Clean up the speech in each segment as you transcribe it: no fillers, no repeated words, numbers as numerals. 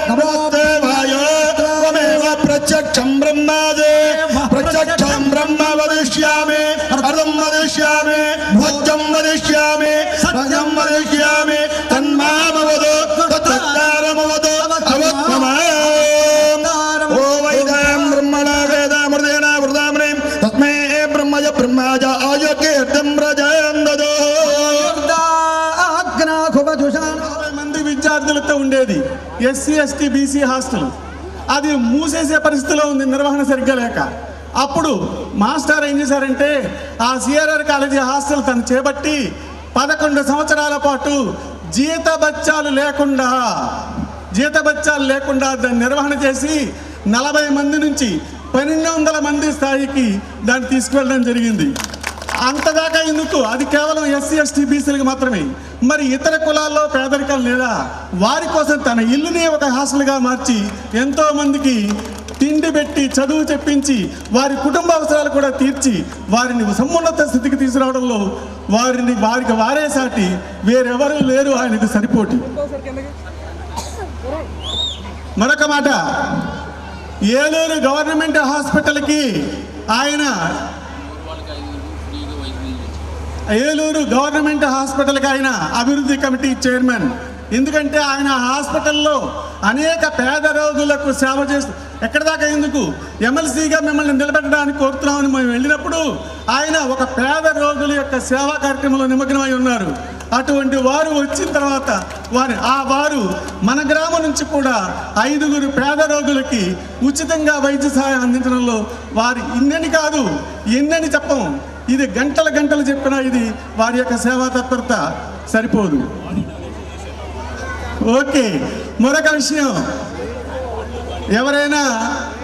నమోస్తే వాయో త్వమేవ ప్రత్యక్షం బ్రహ్మాదే ప్రత్యక్షం బ్రహ్మ వదిష్యామి అర్థం వదిష్యామి భోజ్యం వదిష్యామి సత్యం వదిష్యామి తన్మామవదు తత్తారమవదు అవత్మమా ఓ వైదాం బ్రహ్మణ వేదామృతేన వృదామనే తస్మే బ్రహ్మజ బ్రహ్మాజ ఆయోకీర్తిం ప్రజయందదో. మంది విద్యార్థులతో ఉండేది ఎస్సీ ఎస్టీ బీసీ హాస్టల్. అది మూసేసే పరిస్థితిలో ఉంది నిర్వహణ సరిగ్గా లేక. అప్పుడు మాస్టర్ ఏం చేశారంటే ఆ సిఆర్ఆర్ కాలేజీ హాస్టల్ తను చేపట్టి 11 సంవత్సరాల పాటు జీతబత్యాలు లేకుండా దాన్ని నిర్వహణ చేసి 40 మంది నుంచి 1200 మంది స్థాయికి దాన్ని తీసుకువెళ్ళడం జరిగింది. అంతదాకా ఎందుకు? అది కేవలం ఎస్సీ ఎస్టీ బీసీలకు మాత్రమే. మరి ఇతర కులాల్లో పేదరికం లేదా? వారి కోసం తన ఇల్లుని ఒక హాస్టల్గా మార్చి ఎంతో మందికి తిండి పెట్టి చదువు చెప్పించి వారి కుటుంబ అవసరాలు కూడా తీర్చి వారిని సమున్నత స్థితికి తీసుకురావడంలో వారికి వారే సాటి వేరెవరూ లేరు. ఆయనకు సరిపోటి. మరొక మాట, ఏలూరు గవర్నమెంట్ హాస్పిటల్కి ఆయన అభివృద్ధి కమిటీ చైర్మన్. ఎందుకంటే ఆయన హాస్పిటల్లో అనేక పేద రోగులకు సేవ చేస్తూ ఎక్కడి దాకా ఎందుకు ఎమ్మెల్సీగా మిమ్మల్ని నిలబెట్టడానికి కోరుతున్నామని మేము వెళ్ళినప్పుడు ఆయన ఒక పేద రోగుల యొక్క సేవా కార్యక్రమంలో నిమగ్నమై ఉన్నారు. అటువంటి వారు వచ్చిన తర్వాత వారు మన గ్రామం నుంచి కూడా 5 పేద రోగులకి ఉచితంగా వైద్య సహాయం అందించడంలో వారు ఇన్నని కాదు ఎన్నని చెప్పం, ఇది గంటలు చెప్పినా ఇది వారి యొక్క సేవా తత్పరత సరిపోదు. ఓకే, మరొక విషయం, ఎవరైనా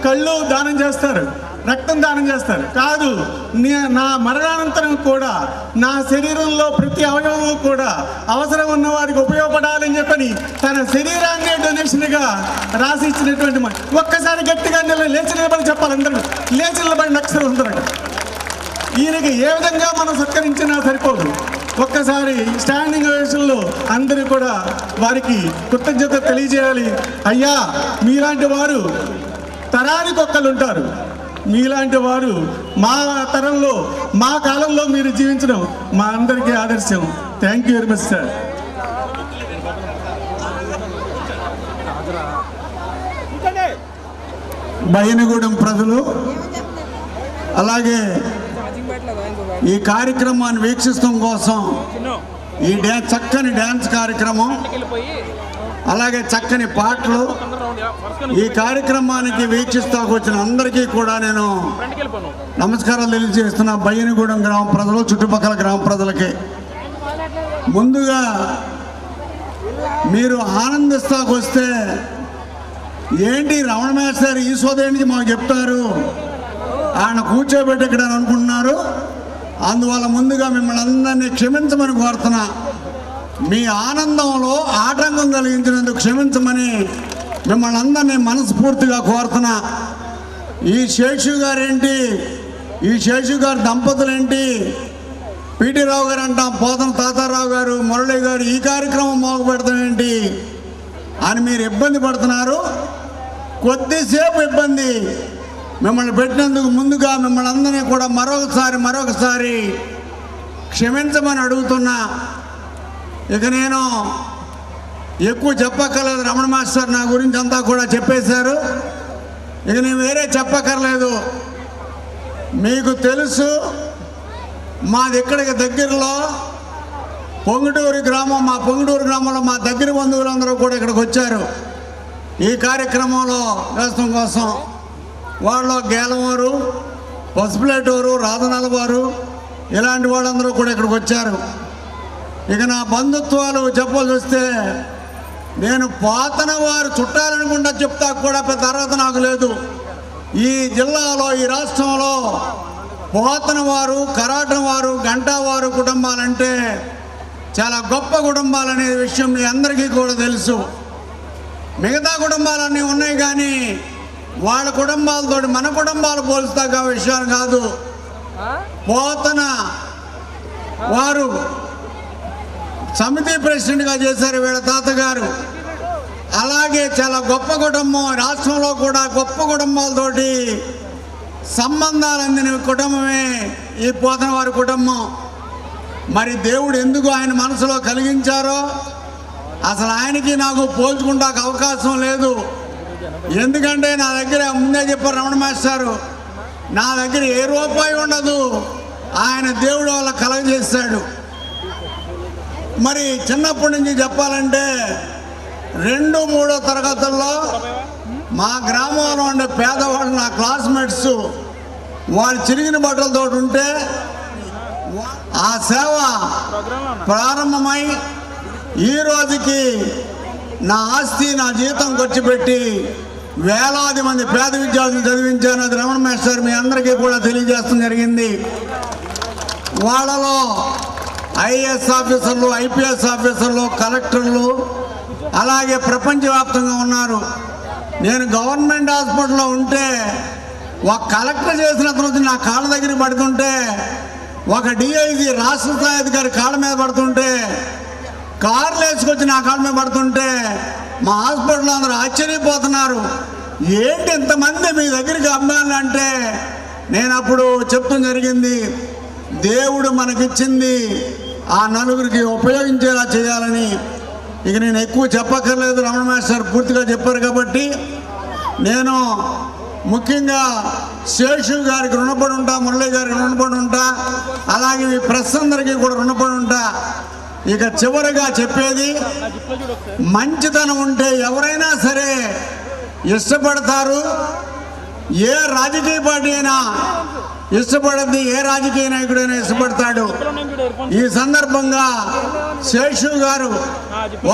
కళ్ళు దానం చేస్తారు, రక్తం దానం చేస్తారు. కాదు, నా మరణానంతరం కూడా నా శరీరంలో ప్రతి అవయవము కూడా అవసరం ఉన్న వారికి ఉపయోగపడాలని చెప్పని తన శరీరాన్ని డొనేషన్గా రాసి ఇచ్చినటువంటి ఒక్కసారి గట్టిగా లేచి నిలబడి చెప్పాలి. అందరూ లేచి నిలబడి అక్షరం అందరూ. ఈయనకి ఏ విధంగా మనం సత్కరించినా సరిపోదు. ఒక్కసారి స్టాండింగ్ ఓవేషన్లో అందరూ కూడా వారికి కృతజ్ఞత తెలియజేయాలి. అయ్యా, మీలాంటి వారు తరానికి ఒక్కళ్ళు ఉంటారు. మీలాంటి వారు మా తరంలో మా కాలంలో మీరు జీవించడం మా అందరికీ ఆదర్శం. Thank you very much sir. Bayyanagudem ప్రజలు అలాగే ఈ కార్యక్రమాన్ని వీక్షించడం కోసం ఈ చక్కని డ్యాన్స్ కార్యక్రమం అలాగే చక్కని పాటలు ఈ కార్యక్రమానికి వీక్షిస్తాకు వచ్చిన అందరికీ కూడా నేను నమస్కారాలు తెలియజేస్తున్నా. బయ్యనగూడెం గ్రామ ప్రజలు చుట్టుపక్కల గ్రామ ప్రజలకి ముందుగా మీరు ఆనందిస్తాకు వస్తే ఏంటి రమణ మేస్టర్ ఈ సోదేంటికి మాకు చెప్తారు, ఆయన కూర్చోబెట్టి ఇక్కడ అనుకుంటున్నారు. అందువల్ల ముందుగా మిమ్మల్ని అందరినీ క్షమించమని కోరుతున్నా. మీ ఆనందంలో ఆటంకం కలిగించినందుకు క్షమించమని మిమ్మల్ని అందరినీ మనస్ఫూర్తిగా కోరుతున్నా. ఈ శేషు గారేంటి, ఈ శేషు గారి దంపతులేంటి, పిటి రావు గారు అంటాం, పోతన తాతారావు గారు, మురళి గారు ఈ కార్యక్రమం మోగు పెడతాం ఏంటి అని మీరు ఇబ్బంది పడుతున్నారు. కొద్దిసేపు ఇబ్బంది మిమ్మల్ని పెట్టినందుకు ముందుగా మిమ్మల్ని అందరినీ కూడా మరొకసారి క్షమించమని అడుగుతున్నా. ఇక నేను ఎక్కువ చెప్పక్కర్లేదు. రమణ మాస్టర్ నా గురించి అంతా కూడా చెప్పేశారు. ఇక నేను వేరే చెప్పక్కర్లేదు. మీకు తెలుసు, మాది ఇక్కడికి దగ్గరలో పొంగుటూరు గ్రామం. మా పొంగుటూరు గ్రామంలో మా దగ్గర బంధువులందరూ కూడా ఇక్కడికి వచ్చారు ఈ కార్యక్రమంలో వేస్తం కోసం. వాళ్ళు గేలవారు, పసుపులేటూరు, రాధనలవారు ఇలాంటి వాళ్ళందరూ కూడా ఇక్కడికి వచ్చారు. ఇక నా బంధుత్వాలు చెప్పాల్సి వస్తే నేను పోతన వారు చుట్టాలనుకుంటా చెప్తా కూడా పెద్ద అర్హత నాకు లేదు. ఈ జిల్లాలో ఈ రాష్ట్రంలో పోతన వారు, కరాటం వారు, గంటా వారు కుటుంబాలంటే చాలా గొప్ప కుటుంబాలనే విషయం మీ అందరికీ కూడా తెలుసు. మిగతా కుటుంబాలన్నీ ఉన్నాయి కానీ వాళ్ళ కుటుంబాలతో మన కుటుంబాలు పోల్స్తాక విషయాలు కాదు. పోతన వారు సమితి ప్రెసిడెంట్గా చేశారు వీళ్ళ తాతగారు. అలాగే చాలా గొప్ప కుటుంబం, రాష్ట్రంలో కూడా గొప్ప కుటుంబాలతోటి సంబంధాలు అందిన కుటుంబమే ఈ పోతనవారి కుటుంబం. మరి దేవుడు ఎందుకు ఆయన మనసులో కలిగించారో అసలు ఆయనకి నాకు పోల్చుకుంటాకు అవకాశం లేదు. ఎందుకంటే నా దగ్గర ముందే చెప్పారు రమణ మాస్టారు, నా దగ్గర ఏ రూపాయి ఉండదు, ఆయన దేవుడు వల్ల కలగజేశాడు. మరి చిన్నప్పటి నుంచి చెప్పాలంటే 2, 3 తరగతుల్లో మా గ్రామంలో ఉండే పేదవాళ్ళు నా క్లాస్మేట్స్ వాళ్ళు చిరిగిన బట్టలతో ఉంటే ఆ సేవ ప్రారంభమై ఈ రోజుకి నా ఆస్తి నా జీతం ఖర్చు పెట్టి వేలాది మంది పేద విద్యార్థులు చదివించాను. అది రమణ మాస్టర్ మీ అందరికీ కూడా తెలియజేస్తడం జరిగింది. వాళ్ళలో ఐఏఎస్ ఆఫీసర్లు, ఐపీఎస్ ఆఫీసర్లు, కలెక్టర్లు అలాగే ప్రపంచవ్యాప్తంగా ఉన్నారు. నేను గవర్నమెంట్ హాస్పిటల్లో ఉంటే ఒక కలెక్టర్ చేసిన తర్వాత నా కాళ్ళ దగ్గర పడుతుంటే, ఒక డిఐజీ రాష్ట్ర స్థాయి అధికారి కాళ్ళ మీద పడుతుంటే, కార్లు వేసుకొచ్చి నా కాళ్ళ మీద పడుతుంటే మా హాస్పిటల్లో అందరూ ఆశ్చర్యపోతున్నారు, ఏంటి ఇంతమంది మీ దగ్గరికి అమ్మాలంటే నేను అప్పుడు చెప్తాం జరిగింది, దేవుడు మనకిచ్చింది ఆ నలుగురికి ఉపయోగించేలా చేయాలని. ఇక నేను ఎక్కువ చెప్పక్కర్లేదు, రమణ మాస్టర్ పూర్తిగా చెప్పారు కాబట్టి. నేను ముఖ్యంగా శేషు గారికి రుణపడి ఉంటా, మురళి గారికి రుణపడి ఉంటా, అలాగే ఈ ప్రెస్ అందరికీ కూడా రుణపడి ఉంటా. ఇక చివరిగా చెప్పేది, మంచితనం ఉంటే ఎవరైనా సరే ఇష్టపడతారు. ఏ రాజకీయ పార్టీ అయినా ఇష్టపడద్ది, ఏ రాజకీయ నాయకుడైనా ఇష్టపడతాడు. ఈ సందర్భంగా శేషు గారు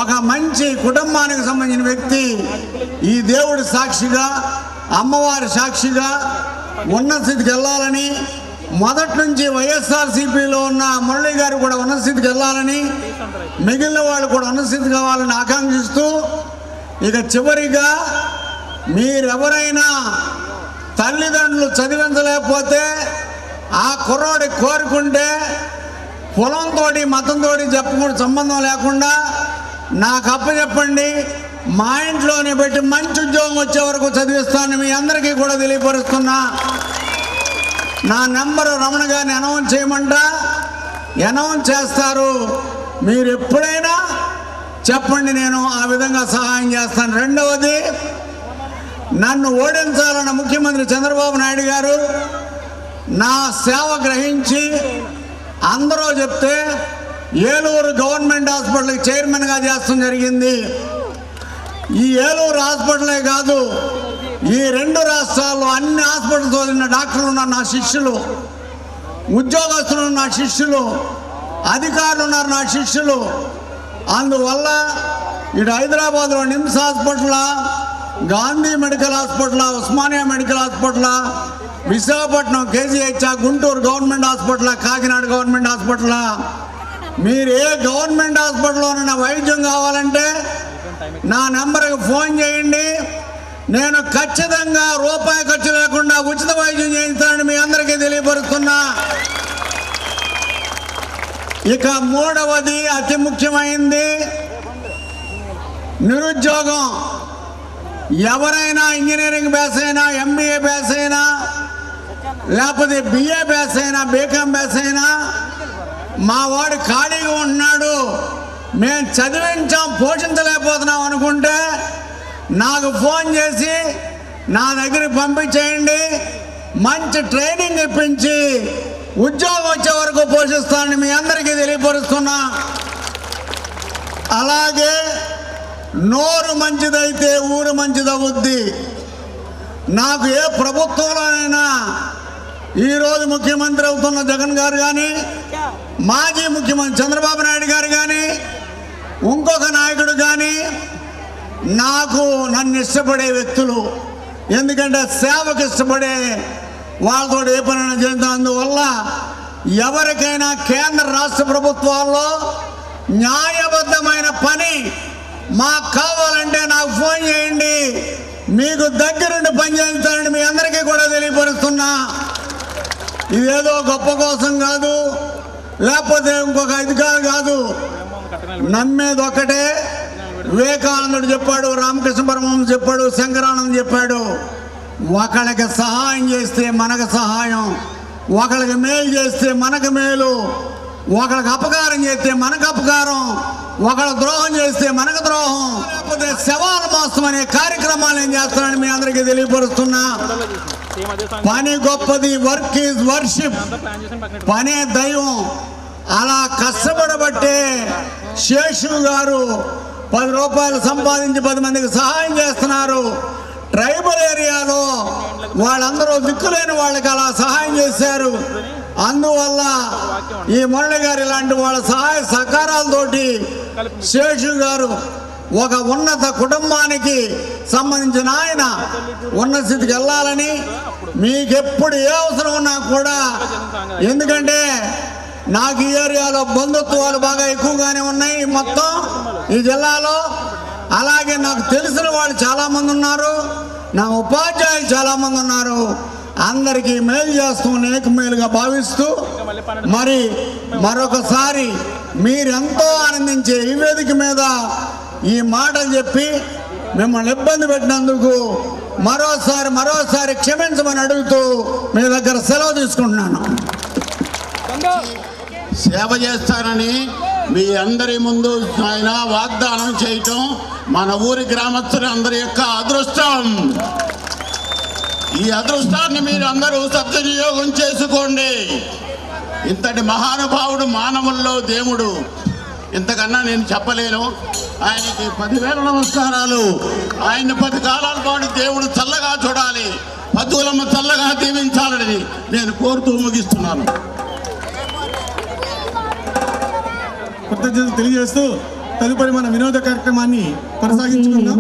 ఒక మంచి కుటుంబానికి సంబంధించిన వ్యక్తి. ఈ దేవుడి సాక్షిగా, అమ్మవారి సాక్షిగా ఉన్నత స్థితికి వెళ్ళాలని, మొదటి నుంచి వైఎస్ఆర్సీపీలో ఉన్న మురళి గారు కూడా ఉన్నత స్థితికి వెళ్ళాలని, మిగిలిన వాళ్ళు కూడా ఉన్నత స్థితి కావాలని ఆకాంక్షిస్తూ, ఇక చివరిగా మీరెవరైనా తల్లిదండ్రులు చదివించలేకపోతే ఆ కుర్రాడి కోరుకుంటే పొలంతో మతంతో చెప్పకుండా సంబంధం లేకుండా నాకు అప్పచెప్పండి, మా ఇంట్లోనే పెట్టి మంచి ఉద్యోగం వచ్చే వరకు చదివిస్తాను మీ అందరికీ కూడా తెలియపరుస్తున్నా. నా నెంబరు రమణ గారిని అనౌన్స్ చేయమంట, అనౌన్స్ చేస్తారు. మీరు ఎప్పుడైనా చెప్పండి, నేను ఆ విధంగా సహాయం చేస్తాను. రెండవది, నన్ను ఓడించాలన్న ముఖ్యమంత్రి చంద్రబాబు నాయుడు గారు నా సేవ గ్రహించి అందరూ చెప్తే ఏలూరు గవర్నమెంట్ హాస్పిటల్కి చైర్మన్గా చేస్తాం జరిగింది. ఈ ఏలూరు హాస్పిటలే కాదు, ఈ 2 రాష్ట్రాల్లో అన్ని హాస్పిటల్స్ వదిలిన డాక్టర్లు ఉన్నారు నా శిష్యులు, ఉద్యోగస్తులు నా శిష్యులు, అధికారులు ఉన్నారు నా శిష్యులు. అందువల్ల ఇటు హైదరాబాద్లో NIMS hospital, Gandhi medical hospital, Osmania medical hospital, Visakhapatnam KGH, Guntur government hospital, Kakinada government hospital, మీరు ఏ గవర్నమెంట్ హాస్పిటల్లోనైనా వైద్యం కావాలంటే నా నెంబర్కి ఫోన్ చేయండి. నేను ఖచ్చితంగా రూపాయి ఖర్చు లేకుండా ఉచిత వైద్యం చేయిస్తానని మీ అందరికీ తెలియపరుస్తున్నా. ఇక మూడవది అతి ముఖ్యమైనది, నిరుద్యోగం. ఎవరైనా ఇంజనీరింగ్ బ్యాస్ అయినా, ఎంబీఏ బ్యాస్ అయినా, లేకపోతే బిఏ బ్యాస్ అయినా, బీకామ్ బ్యాస్ అయినా, మా వాడు ఖాళీగా ఉంటున్నాడు, మేము చదివించాం పోషించలేకపోతున్నాం అనుకుంటే నాకు ఫోన్ చేసి నా దగ్గరికి పంపించేయండి. మంచి ట్రైనింగ్ ఇప్పించి ఉద్యోగం వచ్చే వరకు పోషిస్తానని మీ అందరికీ తెలియపరుస్తున్నా. అలాగే నోరు మంచిదైతే ఊరు మంచిదవుద్ది. నాకు ఏ ప్రభుత్వంలోనైనా ఈరోజు ముఖ్యమంత్రి అవుతున్న జగన్ గారు కానీ, మాజీ ముఖ్యమంత్రి చంద్రబాబు నాయుడు గారు కానీ, ఇంకొక నాయకుడు కానీ నాకు నన్ను ఇష్టపడే వ్యక్తులు. ఎందుకంటే సేవకు ఇష్టపడే వాళ్ళతో ఏ పనైనా చేద్దాం. అందువల్ల ఎవరికైనా కేంద్ర రాష్ట్ర ప్రభుత్వాల్లో న్యాయబద్ధమైన పని మాకు కావాలంటే నాకు ఫోన్ చేయండి, మీకు దగ్గరుండి పని చేస్తానని మీ అందరికీ కూడా తెలియపరుస్తున్నా. ఇదేదో గొప్ప కోసం కాదు, లేకపోతే ఇంకొక అధికారం కాదు. నమ్మేది ఒకటే, వివేకానందుడు చెప్పాడు, రామకృష్ణ పరమహంస చెప్పాడు, శంకరానంద చెప్పాడు, ఒకళ్ళకి సహాయం చేస్తే మనకు సహాయం, ఒకళ్ళకి మేలు చేస్తే మనకు మేలు, ఒకళ్ళకి అపకారం చేస్తే మనకు అపకారం, ఒకళ్ళ ద్రోహం చేస్తే మనకు ద్రోహం. లేకపోతే శవాల మోసం అనే కార్యక్రమాలు ఏం చేస్తున్నాడని మీ అందరికీ తెలియపరుస్తున్నా. పని గొప్పది, వర్క్ ఈజ్ వర్షిప్, పనే దైవం. అలా కష్టపడబట్టే శేషు గారు 10 రూపాయలు సంపాదించి 10 మందికి సహాయం చేస్తున్నారు. ట్రైబల్ ఏరియాలో వాళ్ళందరూ దిక్కులేని వాళ్ళకి అలా సహాయం చేశారు. అందువల్ల ఈ మురళి గారు ఇలాంటి వాళ్ళ సహాయ సహకారాలతోటి శేషు గారు ఒక ఉన్నత కుటుంబానికి సంబంధించిన ఆయన ఉన్నత స్థితికి వెళ్ళాలని, మీకెప్పుడు ఏ అవసరం ఉన్నా కూడా, ఎందుకంటే నాకు ఈ ఏరియాలో బంధుత్వాలు బాగా ఎక్కువగానే ఉన్నాయి మొత్తం ఈ జిల్లాలో. అలాగే నాకు తెలిసిన వాళ్ళు చాలామంది ఉన్నారు, నా ఉపాధ్యాయులు చాలామంది ఉన్నారు. అందరికీ మేలు చేస్తూ అనేక మేలుగా భావిస్తూ మరి మరొకసారి మీరెంతో ఆనందించే ఈ వేదిక మీద ఈ మాటలు చెప్పి మిమ్మల్ని ఇబ్బంది పెట్టినందుకు మరోసారి క్షమించమని అడుగుతూ మీ దగ్గర సెలవు తీసుకుంటున్నాను. సేవ చేస్తానని మీ అందరి ముందు ఆయన వాగ్దానం చేయటం మన ఊరి గ్రామస్తుల అందరి యొక్క అదృష్టం. ఈ అదృష్టాన్ని మీరు అందరూ సద్వినియోగం చేసుకోండి. ఇంతటి మహానుభావుడు మానవుల్లో దేవుడు, ఇంతకన్నా నేను చెప్పలేను. ఆయనకి 10,000 నమస్కారాలు. ఆయన 10 కాలాల పాటు దేవుడు చల్లగా చూడాలి, పద్దులమ్మ చల్లగా దీవించాలని నేను కోరుతూ ముగిస్తున్నాను. కృతజ్ఞతలు తెలియజేస్తూ తదుపరి మన వినోద కార్యక్రమాన్ని కొనసాగించుకుందాం.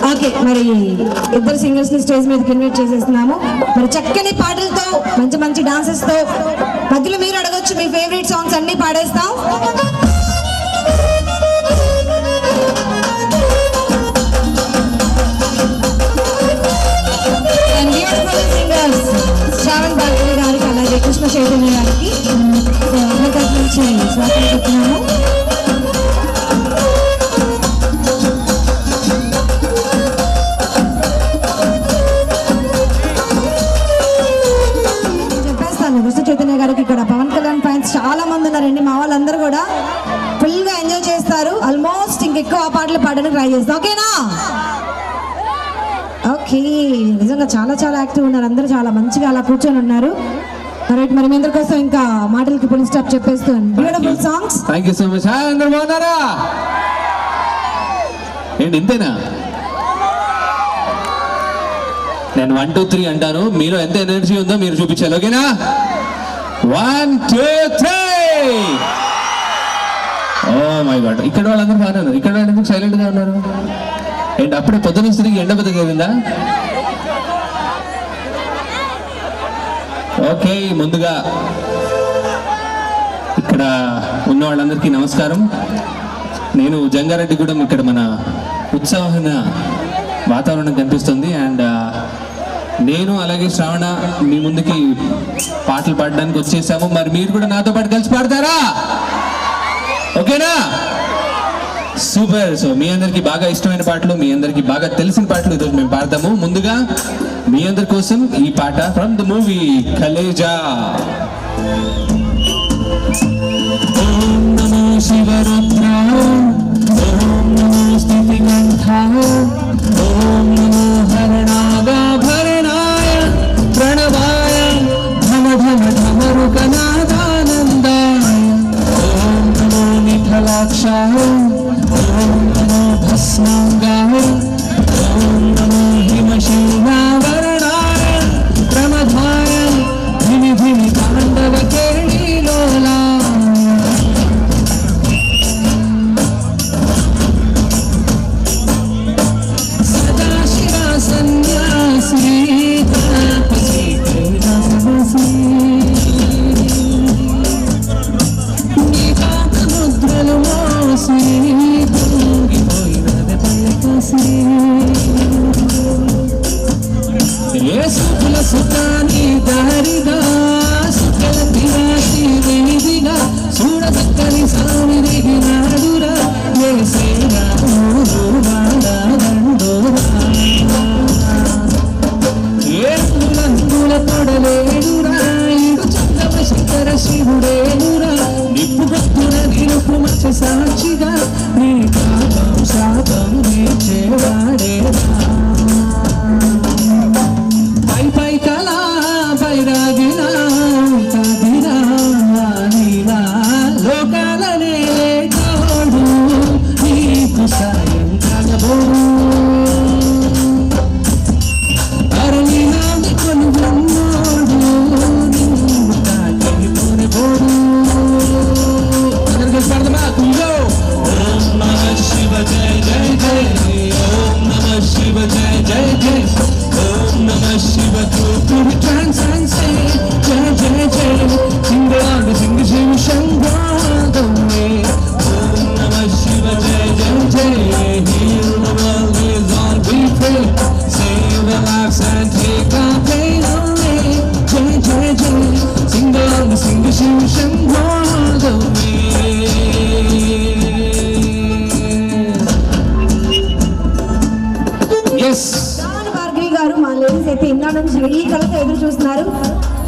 ఓకే, మరి ఇద్దరు సింగర్స్ ని స్టేజ్ మీదకి ఇన్వైట్ చేసేస్తున్నాము. మరి చక్కని పాటలతో మంచి మంచి డాన్సెస్ తో మధ్యలో మీరు అడగొచ్చు, మీ ఫేవరెట్ సాంగ్స్ అన్ని పాడేస్తాం. సింగర్స్ శ్రావణ్ భార్గవి గారికి అలాగే కృష్ణ చైతన్య గారికి నుంచి స్వాగతం చెప్తున్నాము. కృష్ణ చైతన్య గారికి ఇక్కడ పవన్ కళ్యాణ్ ఫ్యాన్స్ చాలా మంది ఉన్నారండి. మా వాళ్ళందరూ కూడా ఫుల్ గా ఎంజాయ్ చేస్తారు. ఆల్మోస్ట్ ఇంకెక్కువ ఆ పాటలు పాడడానికి ట్రై చేస్తాం. ఓకేనా? ఓకే, నిజంగా చాలా చాలా యాక్టివ్ ఉన్నారు అందరూ, చాలా మంచిగా అలా కూర్చొని ఉన్నారు. రైట్, మరి మీ అందరి కోసం ఇంకా మాటలకి ఫుల్ స్టాప్ చెప్పేస్తాను. Beautiful songs. Thank you so much. అందరూ బాగున్నారా? ఏంటి ఇంతేనా? నేను 1 2 3 అంటాను, మీలో ఎంత ఎనర్జీ ఉందో మీరు చూపించాలి. ఓకేనా? 1 2 3. ఓ మై గాడ్, ఇక్కడ వాళ్ళందరూ బాగానే ఉన్నారు. ఇక్కడ వాళ్ళు ఎందుకు సైలెంట్ గా ఉన్నారు? ఏంటి అప్పుడే పొద్దున తిరిగి ఎండ బతికేరిందా? ఓకే, ముందుగా ఇక్కడ ఉన్న వాళ్ళందరికీ నమస్కారం. నేను జంగారెడ్డిగూడెం, ఇక్కడ మన ఉత్సాహమైన వాతావరణం కనిపిస్తుంది. అండ్ నేను అలాగే శ్రావణ మీ ముందుకి పాటలు పాడడానికి వచ్చేసాము. మరి మీరు కూడా నాతో పాటు కలిసి పాడతారా? ఓకేనా? సూపర్. సో మీ అందరికి బాగా ఇష్టమైన పాటలు, మీ అందరికి బాగా తెలిసిన పాటలు ఈరోజు మేము పాడతాము. ముందుగా మీ అందరి కోసం ఈ పాట ఫ్రమ్ ద మూవీ కలేజా. ఓం నమో శివరుద్ర, ఓం నమో స్థితికంఠ, ఓం నమో హరణాగాభరణాయ ప్రణవాయ ధమ ధమ ధమరుకనాదానందాయ, ఓం నమో నిఖలాక్షాయ, ఓం నమో భస్మాంగాయ, ఓం నమో హిమశైలావరణాయ ప్రమథాయ ధిమి ధిమి తాండవ కేళీలోలా. సదాశివ సన్యాసి తపసి కైలాసవాసి, నీ పాదముద్రలు మోసి పొంగిపోయినది పల్లకసి. సుకుల సుతాని దారిగా సుకల తిరాసి వేదిగా చూడదక్కని సామి దిగినాడురా ఎస్ భార్గవి గారు మా లేడీస్ అయితే ఇందా నుంచి ఈ కళతో ఎదురు చూస్తున్నారు.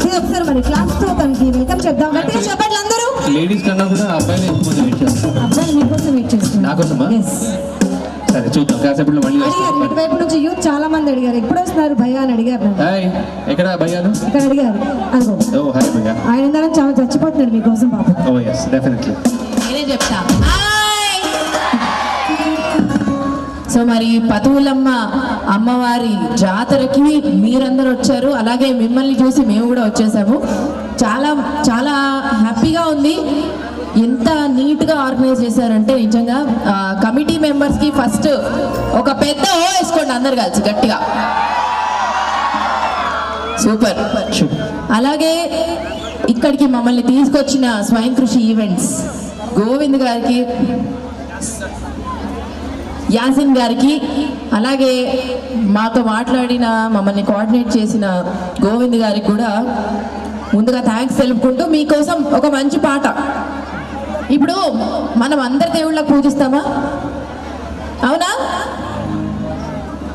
ఇది ఒకసారి మరి క్లాస్ తో తనకి వెల్కమ్ చెప్దాం. గట్టిగా చెప్పండి అందరూ. లేడీస్ కన్నా కూడా అబ్బాయిలు ఎక్కువ మంది వెయిట్ చేస్తారు. అబ్బాయి మీకోసం వెయిట్ చేస్తున్నారు. నాకోసమా? Yes. సరే చూద్దాం, కాసేపట్లో మళ్ళీ అడిగారు, ఇటువైపు నుంచి యూత్ చాలా మంది అడిగారు ఎప్పుడు వస్తున్నారు భయ్యా అని అడిగారు నన్ను. హాయ్, ఎక్కడ భయ్యాలు? ఇక్కడ అడిగారు అనుకో. ఓ హాయ్ భయ్యా. ఆయన ఇందా నుంచి చాలా చచ్చిపోతున్నాడు మీకోసం పాపం. ఓ ఎస్ డెఫినెట్లీ. నేనే చెప్తా. సో మరి పతువులమ్మ అమ్మవారి జాతరకి మీరందరూ వచ్చారు, అలాగే మిమ్మల్ని చూసి మేము కూడా వచ్చేసాము. చాలా చాలా హ్యాపీగా ఉంది. ఎంత నీట్గా ఆర్గనైజ్ చేశారంటే నిజంగా కమిటీ మెంబర్స్కి ఫస్ట్ ఒక పెద్ద ఓ వేసుకోండి అందరు కలిసి గట్టిగా. సూపర్. అలాగే ఇక్కడికి మమ్మల్ని తీసుకొచ్చిన స్వయం కృషి ఈవెంట్స్ గోవింద్ గారికి, యాసిన్ గారికి, అలాగే మాతో మాట్లాడిన మమ్మల్ని కోఆర్డినేట్ చేసిన గోవింద్ గారికి కూడా ముందుగా థ్యాంక్స్ తెలుపుకుంటూ మీకోసం ఒక మంచి పాట. ఇప్పుడు మనం అందరి దేవుళ్ళకి పూజిస్తామా? అవునా?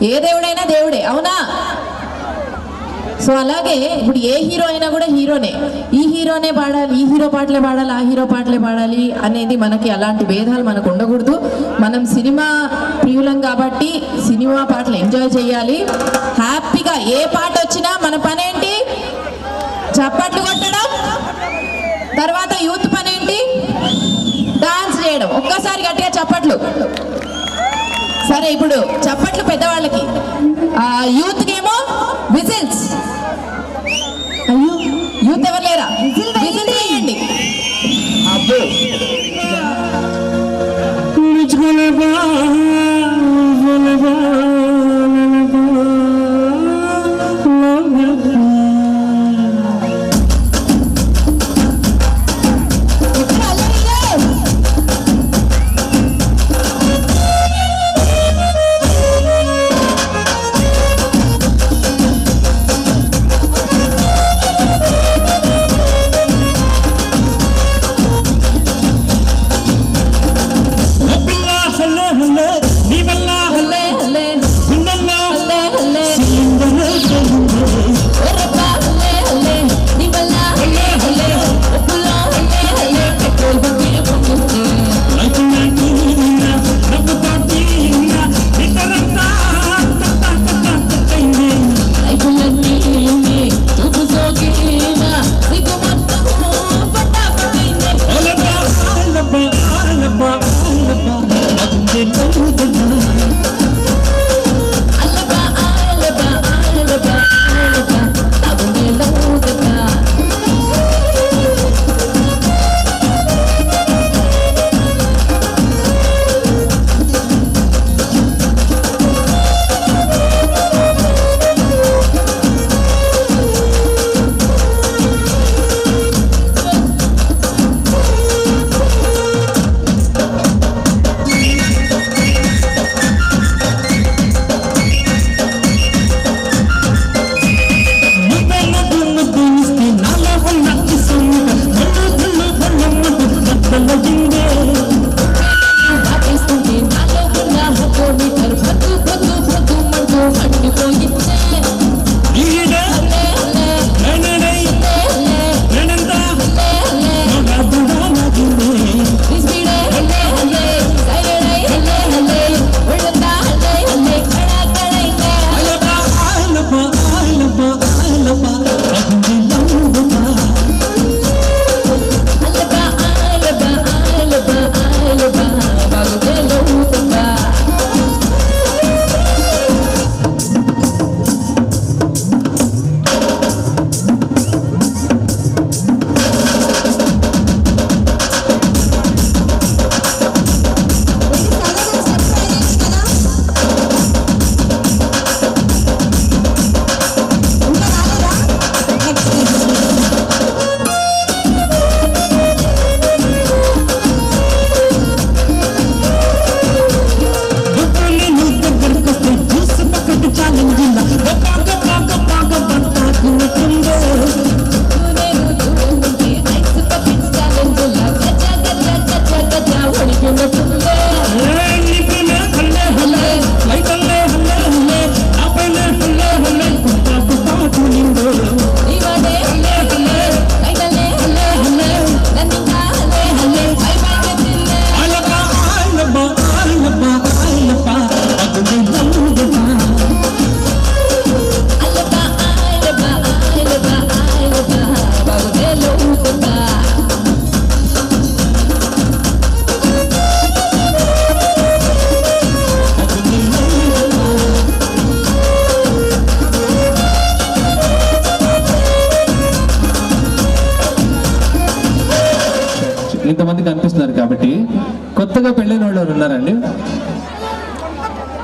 ఏ దేవుడైనా దేవుడే, అవునా? సో అలాగే ఇప్పుడు ఏ హీరో అయినా కూడా హీరోనే. ఈ హీరోనే పాడాలి, ఈ హీరో పాటలే పాడాలి, ఆ హీరో పాటలే పాడాలి అనేది మనకి అలాంటి భేదాలు మనకు ఉండకూడదు. మనం సినిమా ప్రియులం కాబట్టి సినిమా పాటలు ఎంజాయ్ చేయాలి. హ్యాపీగా ఏ పాట వచ్చినా మన పనేంటి? చప్పట్లు కొట్టడం. తర్వాత యూత్ పనేంటి? డాన్స్ చేయడం. ఒక్కసారి గట్టిగా చప్పట్లు. సరే, ఇప్పుడు చప్పట్లు పెద్దవాళ్ళకి, యూత్కి ఏమో విజిల్స్. అయ్యో, యూత్ ఎవరు లేరా? విజిల్ వేయండి. అబ్బో,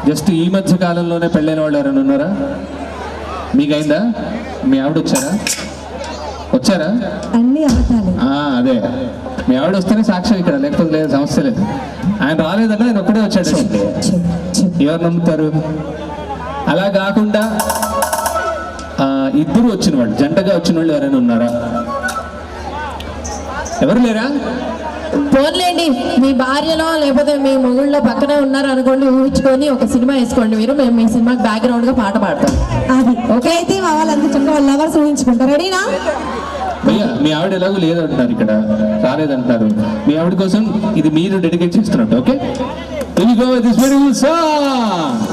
జస్ట్ ఈ మధ్య కాలంలోనే పెళ్ళైన వాళ్ళు ఎవరైనా ఉన్నారా? మీకైందా? మీ ఆవిడ వచ్చారా? అన్ని అబద్ధాలు. అదే మీ ఆవిడ వస్తేనే సాక్ష్యం ఇక్కడ, లేకపోతే లేదు, సమస్య లేదు. ఆయన రాలేదన్నా ఆయన ఒక్కడే వచ్చాడు. ఎవరు నమ్ముతారు? అలా కాకుండా ఇద్దరు వచ్చిన వాళ్ళు, జంటగా వచ్చిన వాళ్ళు ఎవరైనా ఉన్నారా? ఎవరు లేరా? పోన్లేండి, మీ భార్యలో లేకపోతే మీ మొగుళ్ళో పక్కనే ఉన్నారు అనుకోండి, ఊహించుకొని ఒక సినిమా వేసుకోండి మీరు, మేము మీ సినిమాకి బ్యాక్గ్రౌండ్ గా పాట పాడతాం. అది ఓకే అయితే మా వాళ్ళంతా చక్కగా వాళ్ళ లవర్స్ ఊహించుకుంటారు. రెడీనా? మీ ఆవిడ ఎలాగో లేదంటున్నారు, ఇక్కడ రాలేదంటున్నారు. మీ ఆవిడ కోసం ఇది మీరు డెడికేట్ చేస్తున్నట్టు. Okay, this beautiful song.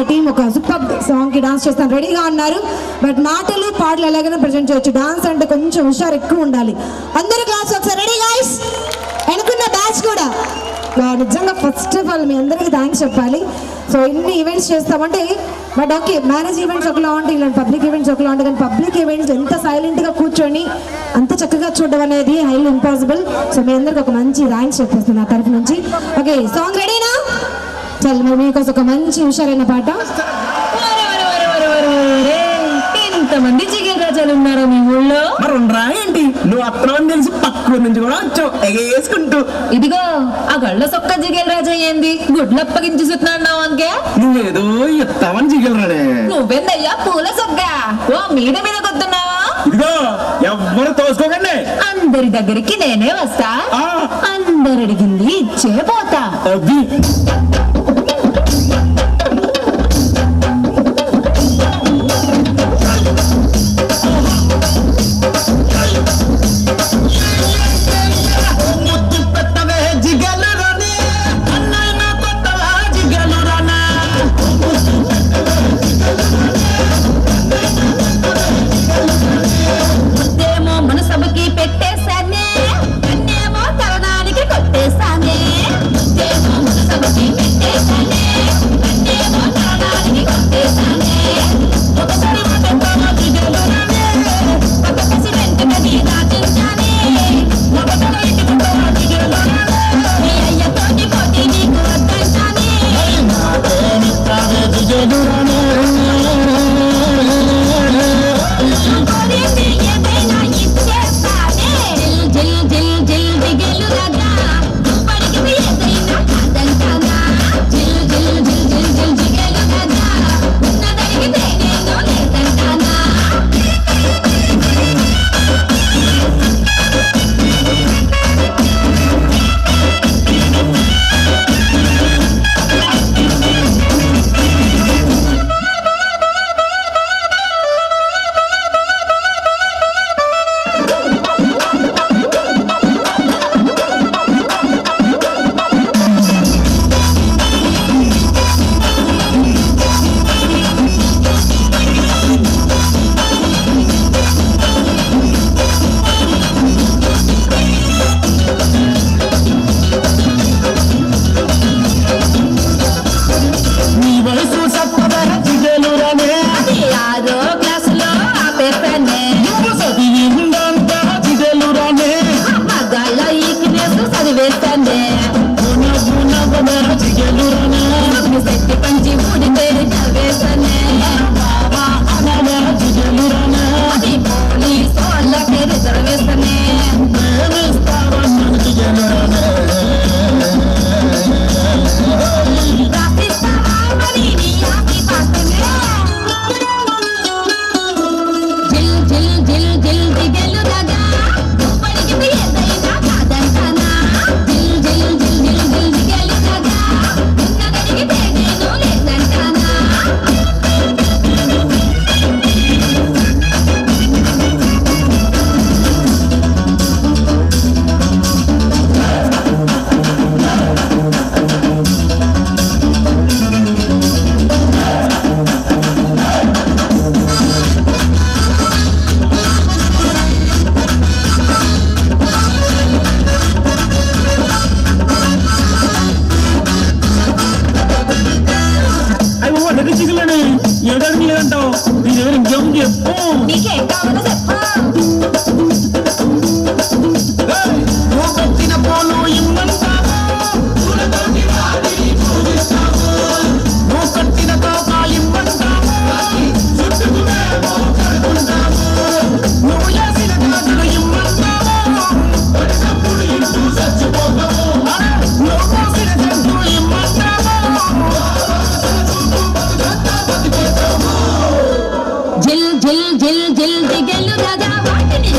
Team ఒక సూపర్ సాంగ్ కి డాన్స్ చేస్తాను రెడీగా ఉన్నారు. బట్ మాటలు పాటలు ఎలాగైనా ప్రజెంట్ చేయొచ్చు. డాన్స్ అంటే కొంచెం హుషారు ఎక్కువ ఉండాలి. అందరూ బ్యాచ్ ఒకసారి రెడీ గైస్, అనుకున్న బ్యాచ్ కూడా. నిజంగా ఫస్ట్ ఆఫ్ ఆల్ మీ అందరికీ థ్యాంక్స్ చెప్పాలి. సో ఇన్ని ఈవెంట్స్ చేస్తామంటే బట్ ఓకే, మ్యారేజ్ ఈవెంట్స్ ఒకలా ఉంటాయి, ఇలాంటి పబ్లిక్ ఈవెంట్స్ ఒకలా ఉంటాయి. కానీ పబ్లిక్ ఈవెంట్స్ ఎంత సైలెంట్గా కూర్చొని అంత చక్కగా చూడడం అనేది హైలీ ఇంపాసిబుల్. సో మీ అందరికి ఒక మంచి థ్యాంక్స్ చెప్పేస్తుంది నా తరఫు నుంచి. ఓకే, సాంగ్ రెడీనా? చల్, మరి మీకోసం ఒక మంచి హుషారైన పాట. ఇంతమంది జిగేల్ రాజాలు ఉన్నారా మీ ఊళ్ళో? మరి ఉండరా ఏంటి, నువ్వు అత్తనం తెలిసి పక్క నుంచి కూడా వచ్చావు ఎగేసుకుంటూ. ఇదిగో ఆ గళ్ళ సొక్క జిగేల్ రాజా ఏంది గుడ్లు అప్పగించి సుతున్నావు అంకే? నువ్వేదో ఎత్తావని జిగలరాడే. నువ్వేందయ్యా పూల సొక్క ఓ మీద మీద కొద్దున్నావా? ఇదిగో ఎవ్వరు తోసుకోకండి, అందరి దగ్గరికి నేనే వస్తా, ఆ. అందరు అడిగింది ఇచ్చే పోతా. అది జిల్ జిల్ జిల్ జిల్ దిగెలు రాజా వాటిని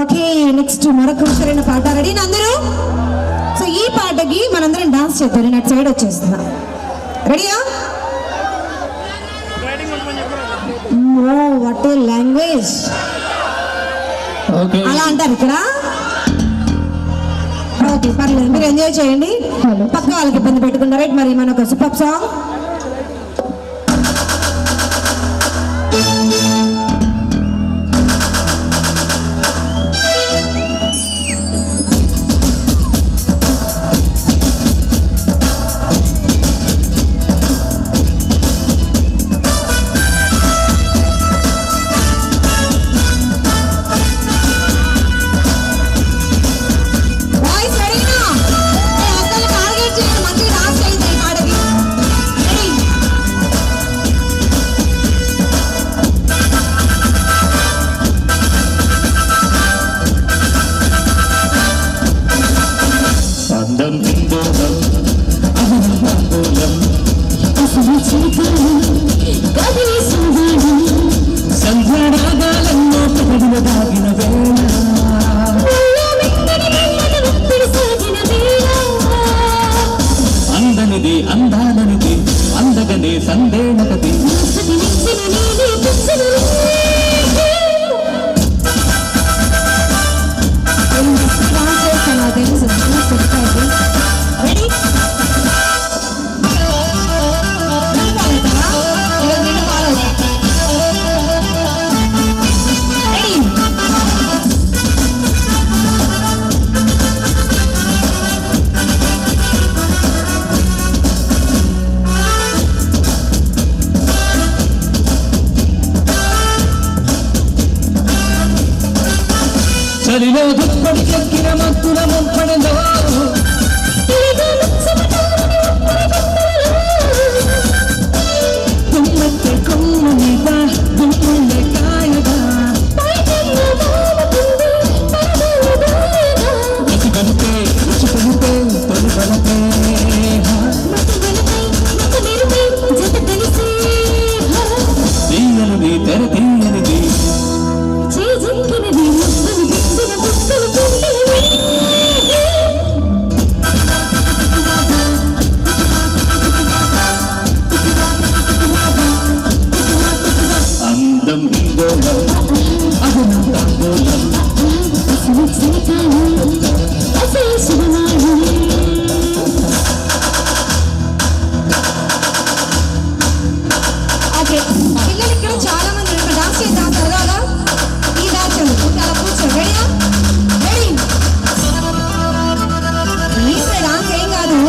ఓకే, నెక్స్ట్ మరొక హుషారైన పాట రెడీ అందరూ. సో ఈ పాటకి మనందరం డాన్స్ చేద్దాం. నేను అటు సైడ్ వచ్చేస్తున్నా. రెడీయా? వాట్ ఏ లాంగ్వేజ్ అలా అంటారు ఇక్కడ. ఓకే పర్లేదు, మీరు ఎంజాయ్ చేయండి. పక్క వాళ్ళకి ఇబ్బంది పెట్టుకున్నారు. రైట్, మరి మన ఒక సూపర్ సాంగ్. అందాలనిది అందగనే సందేహకది చలిలో దుప్పటి చెక్కిన మత్తుల ముంపడలో దుమ్మెత్తే కొమ్మ మీద దుమ్ములే కాయగా రుచి కలిపే తొలి బలపే తీయనిది తెర తీయనిది అందం ఇందోళం అదనం తాందోళం ఓకే, పిల్లలు ఇక్కడ చాలా మంది ఉన్నారు. డాన్స్ చేద్దాం సరదాగా. ఈ బ్యాచ్ అలా కూర్చో. రెడీయా? రెడీ? ఈ డాన్స్ ఏం కాదు.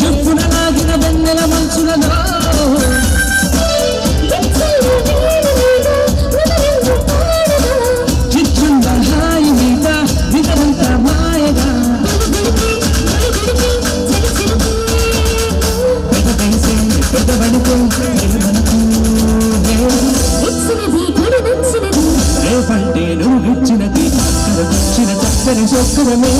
జుప్పున లాగిన వెన్నెల మంచులలో చిచ్చుంద హాయి మీద నిజమంత మాయగా పెదపైసే పెదబడితే రేపంటే నువ్వు ఇచ్చినది ఇచ్చిన చక్కని చొక్కరమే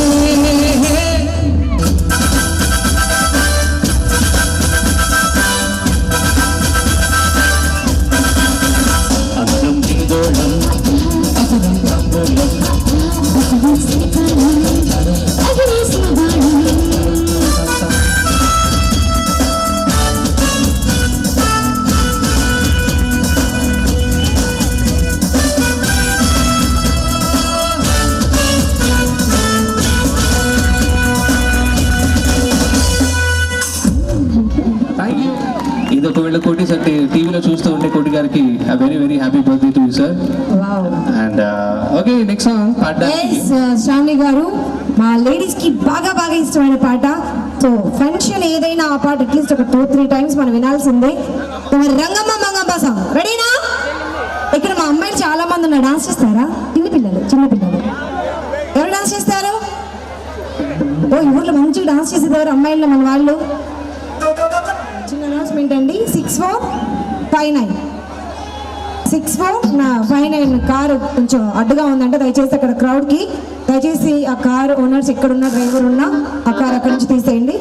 టీవీలో చూస్తూ ఉంటే కోటి గారికి very very happy birthday to you sir. And okay next song పాడడానికి శ్రావణి గారు మా లేడీస్ కి బాగా బాగా ఇష్టమైన పాట. సో ఫంక్షన్ ఏదైనా ఆ పాట అట్లీస్ట్ ఒక 2-3 టైమ్స్ మనం వినాల్సిందే. మరి రంగమ్మ మంగమ్మ సాంగ్ రెడీనా? ఇక్కడ మా అమ్మాయిలు చాలా మంది ఉన్నారు, డాన్స్ చేస్తారా? చిన్నపిల్లలు ఎవరు డాన్స్ చేస్తారు? ఓ ఈ ఊర్లో మంచిగా డాన్స్ చేసేది ఎవరు అమ్మాయిలు? మన వాళ్ళు. చిన్న అనౌన్స్మెంట్ అండి, 6459 కారు కొంచెం అడ్డుగా ఉందంటే దయచేసి అక్కడ క్రౌడ్కి దయచేసి ఆ కారు ఓనర్స్ ఎక్కడున్నా డ్రైవర్ ఉన్నా ఆ కారు అక్కడి నుంచి తీసేయండి.